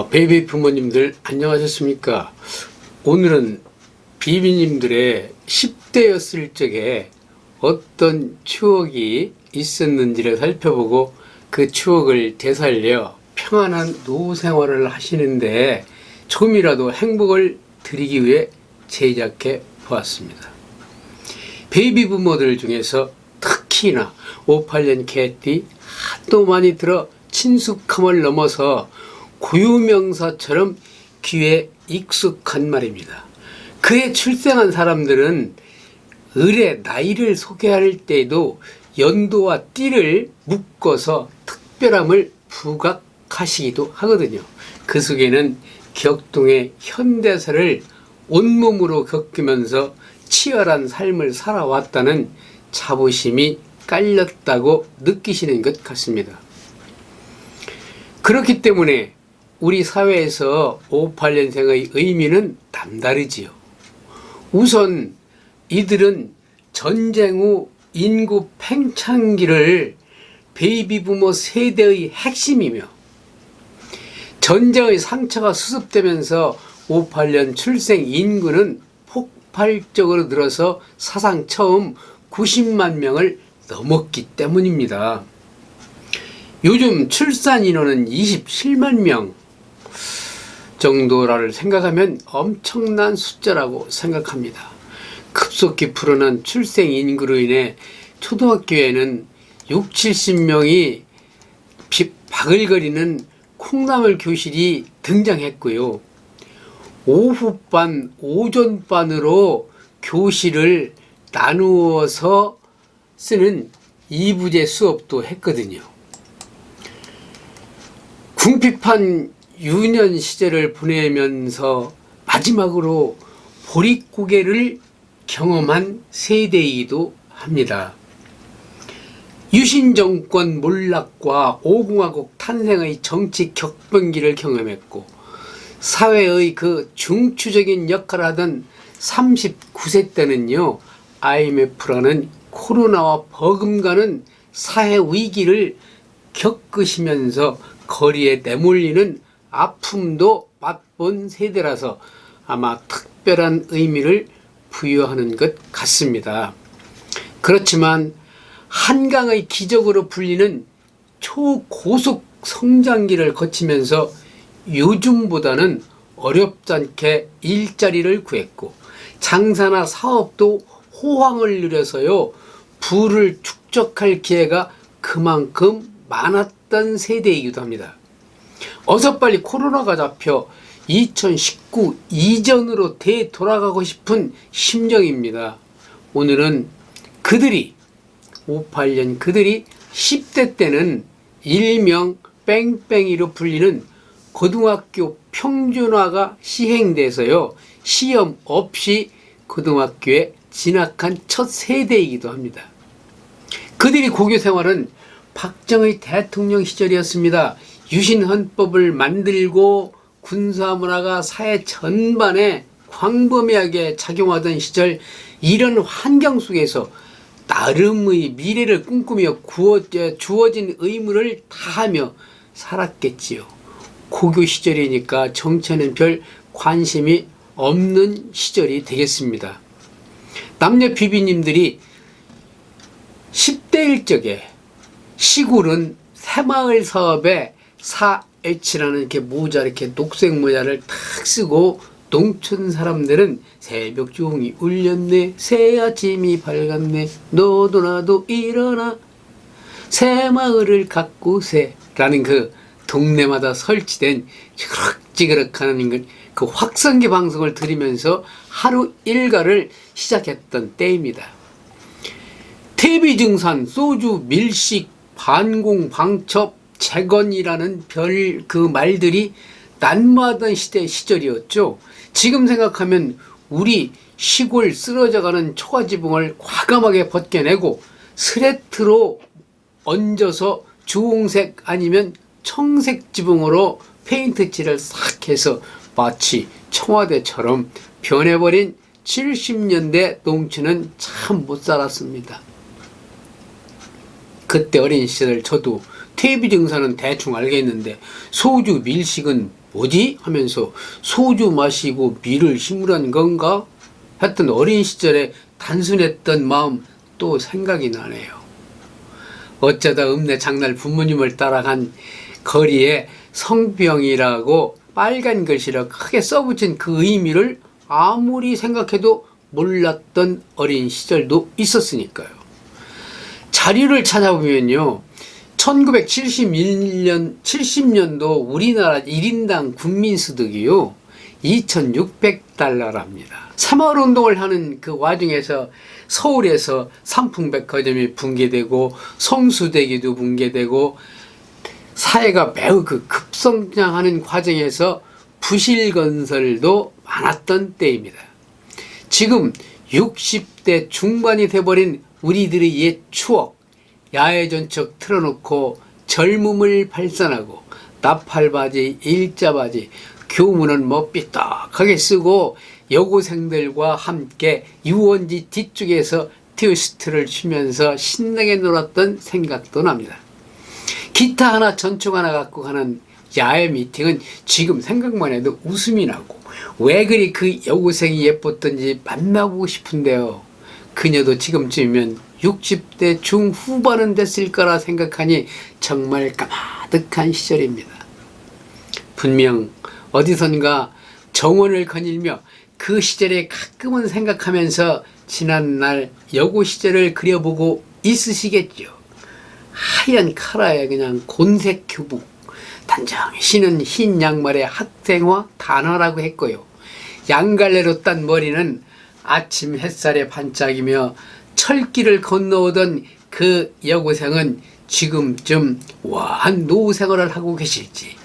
베이비 부모님들 안녕하셨습니까? 오늘은 비비님들의 10대였을 적에 어떤 추억이 있었는지를 살펴보고 그 추억을 되살려 평안한 노후 생활을 하시는데 조금이라도 행복을 드리기 위해 제작해 보았습니다. 베이비 부모들 중에서 특히나 58년 개띠 하도 많이 들어 친숙함을 넘어서 고유명사처럼 귀에 익숙한 말입니다. 그에 출생한 사람들은 을의 나이를 소개할 때에도 연도와 띠를 묶어서 특별함을 부각하시기도 하거든요. 그 속에는 격동의 현대사를 온몸으로 겪으면서 치열한 삶을 살아왔다는 자부심이 깔렸다고 느끼시는 것 같습니다. 그렇기 때문에 우리 사회에서 58년생의 의미는 남다르지요. 우선 이들은 전쟁 후 인구 팽창기를 베이비 부모 세대의 핵심이며 전쟁의 상처가 수습되면서 58년 출생 인구는 폭발적으로 늘어서 사상 처음 90만 명을 넘었기 때문입니다. 요즘 출산 인원은 27만 명 정도를 생각하면 엄청난 숫자라고 생각합니다. 급속히 불어난 출생 인구로 인해 초등학교에는 6, 70명이 바글거리는 콩나물 교실이 등장했고요. 오후반, 오전반으로 교실을 나누어서 쓰는 이부제 수업도 했거든요. 궁핍한 유년 시절을 보내면서 마지막으로 보릿고개를 경험한 세대이기도 합니다. 유신정권 몰락과 5공화국 탄생의 정치 격변기를 경험했고 사회의 그 중추적인 역할을 하던 39세 때는요, IMF라는 코로나와 버금가는 사회 위기를 겪으시면서 거리에 내몰리는 아픔도 맛본 세대라서 아마 특별한 의미를 부여하는 것 같습니다. 그렇지만 한강의 기적으로 불리는 초고속 성장기를 거치면서 요즘보다는 어렵지 않게 일자리를 구했고 장사나 사업도 호황을 누려서요, 부를 축적할 기회가 그만큼 많았던 세대이기도 합니다. 어서 빨리 코로나가 잡혀 2019 이전으로 되돌아가고 싶은 심정입니다. 오늘은 58년 그들이 10대 때는 일명 뺑뺑이로 불리는 고등학교 평준화가 시행돼서요, 시험 없이 고등학교에 진학한 첫 세대이기도 합니다. 그들이 고교 생활은 박정희 대통령 시절이었습니다. 유신헌법을 만들고 군사문화가 사회 전반에 광범위하게 작용하던 시절, 이런 환경 속에서 나름의 미래를 꿈꾸며 주어진 의무를 다하며 살았겠지요. 고교 시절이니까 정치에는 별 관심이 없는 시절이 되겠습니다. 남녀 비비님들이 10대일 적에 시골은 새마을 사업에 4H라는 이렇게 모자, 이렇게 녹색 모자를 탁 쓰고 농촌 사람들은 새벽 종이 울렸네, 새 아침이 밝았네, 너도 나도 일어나 새마을을 가꾸세라는 그 동네마다 설치된 지그럭지그럭하는 그 확성기 방송을 들으면서 하루 일과를 시작했던 때입니다. 태비증산, 소주, 밀식, 반공, 방첩, 재건이라는 그 말들이 난무하던 시절이었죠. 지금 생각하면 우리 시골 쓰러져가는 초가지붕을 과감하게 벗겨내고 스레트로 얹어서 주홍색 아니면 청색 지붕으로 페인트 칠을 싹 해서 마치 청와대처럼 변해버린 70년대 농촌은 참 못 살았습니다. 그때 어린 시절 저도 퇴비 증상은 대충 알겠는데 소주 밀식은 뭐지? 하면서 소주 마시고 밀을 심으란 건가? 했던 어린 시절에 단순했던 마음 또 생각이 나네요. 어쩌다 읍내 장날 부모님을 따라간 거리에 성병이라고 빨간 글씨로 크게 써붙인 그 의미를 아무리 생각해도 몰랐던 어린 시절도 있었으니까요. 자료를 찾아보면요. 1970년도 우리나라 1인당 국민소득이요. 2,600달러랍니다. 3.1 운동을 하는 그 와중에서 서울에서 삼풍백화점이 붕괴되고 성수대교도 붕괴되고 사회가 매우 그 급성장하는 과정에서 부실건설도 많았던 때입니다. 지금 60대 중반이 돼버린 우리들의 옛 추억, 야외전척 틀어놓고 젊음을 발산하고 나팔바지, 일자바지, 교문은 뭐 삐딱하게 쓰고 여고생들과 함께 유원지 뒤쪽에서 트위스트를 추면서 신나게 놀았던 생각도 납니다. 기타 하나 전총 하나 갖고 가는 야외 미팅은 지금 생각만 해도 웃음이 나고 왜 그리 그 여고생이 예뻤던지 만나보고 싶은데요. 그녀도 지금쯤이면 60대 중후반은 됐을 거라 생각하니 정말 까마득한 시절입니다. 분명 어디선가 정원을 거닐며 그 시절에 가끔은 생각하면서 지난날 여고 시절을 그려보고 있으시겠죠. 하얀 카라에 그냥 곤색 교복, 단정히 신은 흰 양말에 학생화 단화라고 했고요. 양갈래로 딴 머리는 아침 햇살에 반짝이며 철길을 건너오던 그 여고생은 지금쯤 와한 노후생활을 하고 계실지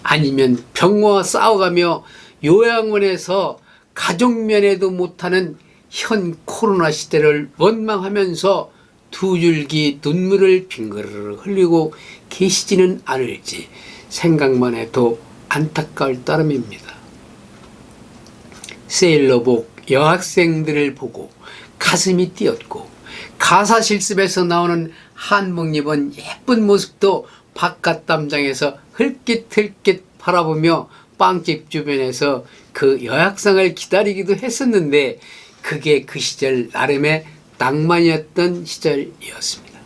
아니면 병과 싸워가며 요양원에서 가족면회도 못하는 현 코로나 시대를 원망하면서 두 줄기 눈물을 빙그르르 흘리고 계시지는 않을지 생각만 해도 안타까울 따름입니다. 세일러복 여학생들을 보고 가슴이 뛰었고 가사 실습에서 나오는 한복 입은 예쁜 모습도 바깥 담장에서 흘깃흘깃 바라보며 빵집 주변에서 그 여학생을 기다리기도 했었는데 그게 그 시절 나름의 낭만이었던 시절이었습니다.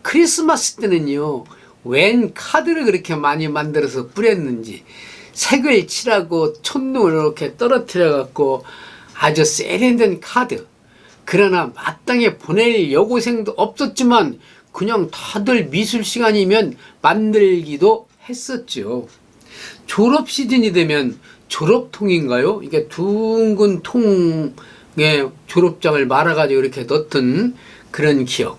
크리스마스 때는요, 웬 카드를 그렇게 많이 만들어서 뿌렸는지 색을 칠하고 촛능을 이렇게 떨어뜨려 갖고 아주 세련된 카드. 그러나 마땅히 보낼 여고생도 없었지만 그냥 다들 미술 시간이면 만들기도 했었죠. 졸업 시즌이 되면 졸업통인가요? 이게 둥근 통에 졸업장을 말아가지고 이렇게 넣던 그런 기억.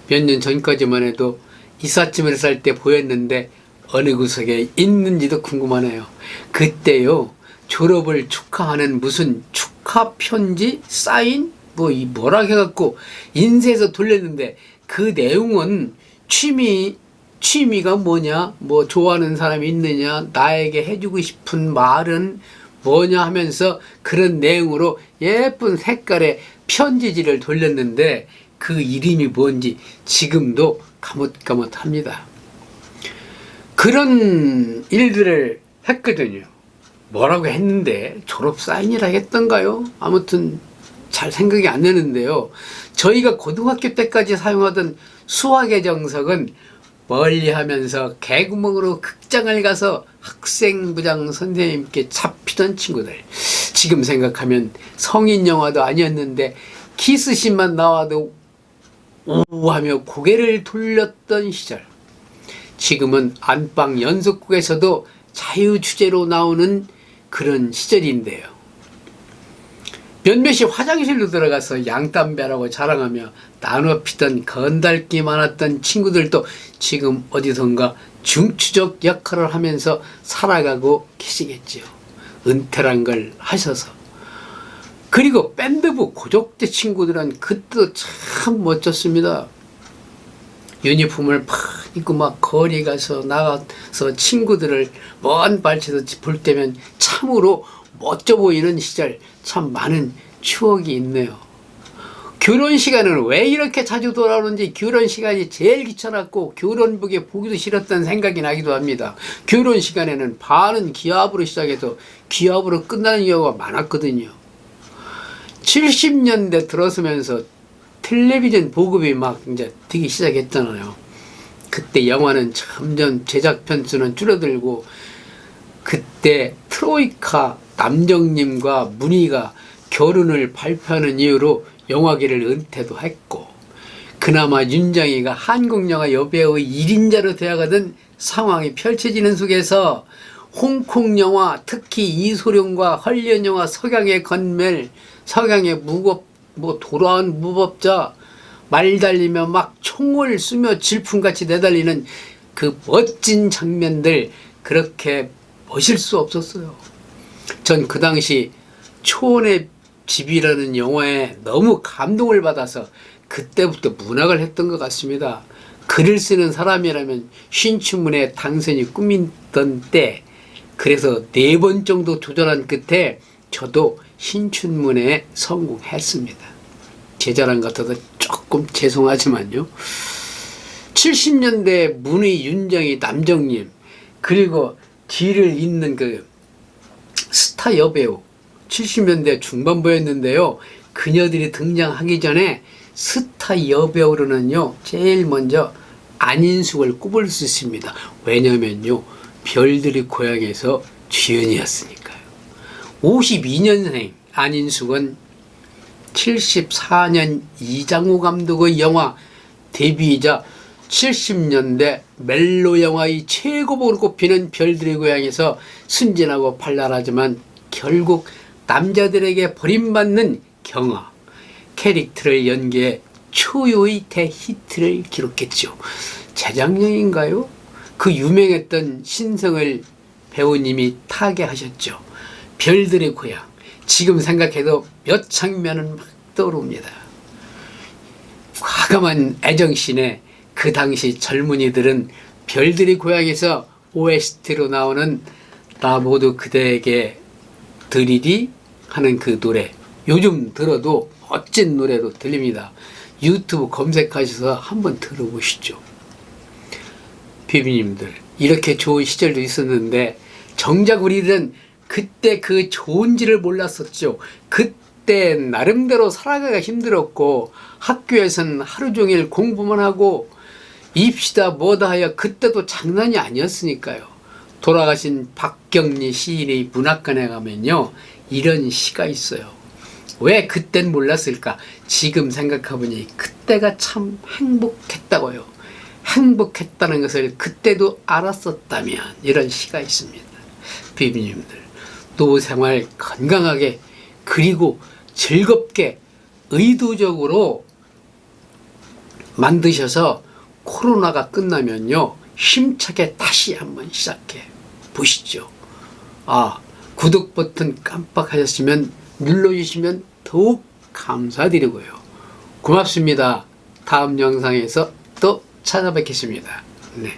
몇 년 전까지만 해도 이삿짐을 쌀 때 보였는데 어느 구석에 있는지도 궁금하네요. 그때요, 졸업을 축하하는 무슨 축하 편지, 사인, 뭐라 해갖고 인쇄해서 돌렸는데 그 내용은 취미가 뭐냐, 뭐 좋아하는 사람이 있느냐, 나에게 해주고 싶은 말은 뭐냐 하면서 그런 내용으로 예쁜 색깔의 편지지를 돌렸는데 그 이름이 뭔지 지금도 가뭇가뭇합니다. 그런 일들을 했거든요. 뭐라고 했는데 졸업 사인이라 했던가요? 아무튼 잘 생각이 안 나는데요. 저희가 고등학교 때까지 사용하던 수학의 정석은 멀리하면서 개구멍으로 극장을 가서 학생부장 선생님께 잡히던 친구들. 지금 생각하면 성인 영화도 아니었는데 키스씬만 나와도 우하며 고개를 돌렸던 시절. 지금은 안방 연속극에서도 자유주제로 나오는 그런 시절인데요. 몇몇이 화장실로 들어가서 양담배라고 자랑하며 나눠 피던 건달기 많았던 친구들도 지금 어디선가 중추적 역할을 하면서 살아가고 계시겠지요. 은퇴란 걸 하셔서. 그리고 밴드부 고족대 친구들은 그때도 참 멋졌습니다. 유니폼을 팍 입고 막 거리 가서 나가서 친구들을 먼 발치에서 볼 때면 참으로 멋져 보이는 시절 참 많은 추억이 있네요. 결혼 시간은 왜 이렇게 자주 돌아오는지 결혼 시간이 제일 귀찮았고 결혼복에 보기도 싫었던 생각이 나기도 합니다. 결혼 시간에는 반은 기합으로 시작해서 기합으로 끝나는 경우가 많았거든요. 70년대 들어서면서 텔레비전 보급이 막 이제 되기 시작했잖아요. 그때 영화는 점점 제작 편수는 줄어들고 그때 트로이카 남정님과 문희가 결혼을 발표하는 이유로 영화계를 은퇴도 했고 그나마 윤정이가 한국영화 여배우의 1인자로 되어가던 상황이 펼쳐지는 속에서 홍콩 영화 특히 이소룡과 헐리우드 영화 석양의 건멜, 석양의 돌아온 무법자 말 달리며 막 총을 쏘며 질풍같이 내달리는 그 멋진 장면들 그렇게 멋일 수 없었어요. 전 그 당시 초원의 집이라는 영화에 너무 감동을 받아서 그때부터 문학을 했던 것 같습니다. 글을 쓰는 사람이라면 신춘문예 당선이 꿈이던 때 그래서 4번 정도 도전한 끝에 저도 신춘문예에 성공했습니다. 제 자랑 같아서 조금 죄송하지만요. 70년대 문희, 윤정이, 남정님 그리고 뒤를 잇는 그 스타 여배우 70년대 중반부였는데요. 그녀들이 등장하기 전에 스타 여배우로는요. 제일 먼저 안인숙을 꼽을 수 있습니다. 왜냐면요. 별들의 고향에서 주연이었으니까요. 52년생 안인숙은 74년 이장호 감독의 영화 데뷔이자 70년대 멜로 영화의 최고봉으로 꼽히는 별들의 고향에서 순진하고 발랄하지만 결국 남자들에게 버림받는 경아 캐릭터를 연기해 초유의 대히트를 기록했죠. 재작년인가요? 그 유명했던 신성을 배우님이 타계하셨죠. 별들의 고향. 지금 생각해도 몇 장면은 막 떠오릅니다. 과감한 애정씬에 그 당시 젊은이들은 별들의 고향에서 OST로 나오는 나 모두 그대에게 드리리 하는 그 노래 요즘 들어도 멋진 노래로 들립니다. 유튜브 검색하셔서 한번 들어보시죠. 비비님들 이렇게 좋은 시절도 있었는데 정작 우리들은 그때 그 좋은지를 몰랐었죠. 그때 나름대로 살아가기가 힘들었고 학교에서는 하루 종일 공부만 하고 입시다 뭐다 하여 그때도 장난이 아니었으니까요. 돌아가신 박경리 시인의 문학관에 가면요. 이런 시가 있어요. 왜 그땐 몰랐을까? 지금 생각해보니 그때가 참 행복했다고요. 행복했다는 것을 그때도 알았었다면 이런 시가 있습니다. 비비님들 노생활 건강하게 그리고 즐겁게 의도적으로 만드셔서 코로나가 끝나면요. 힘차게 다시 한번 시작해 보시죠. 구독 버튼 깜빡하셨으면 눌러주시면 더욱 감사드리고요. 고맙습니다. 다음 영상에서 또 찾아뵙겠습니다. 네.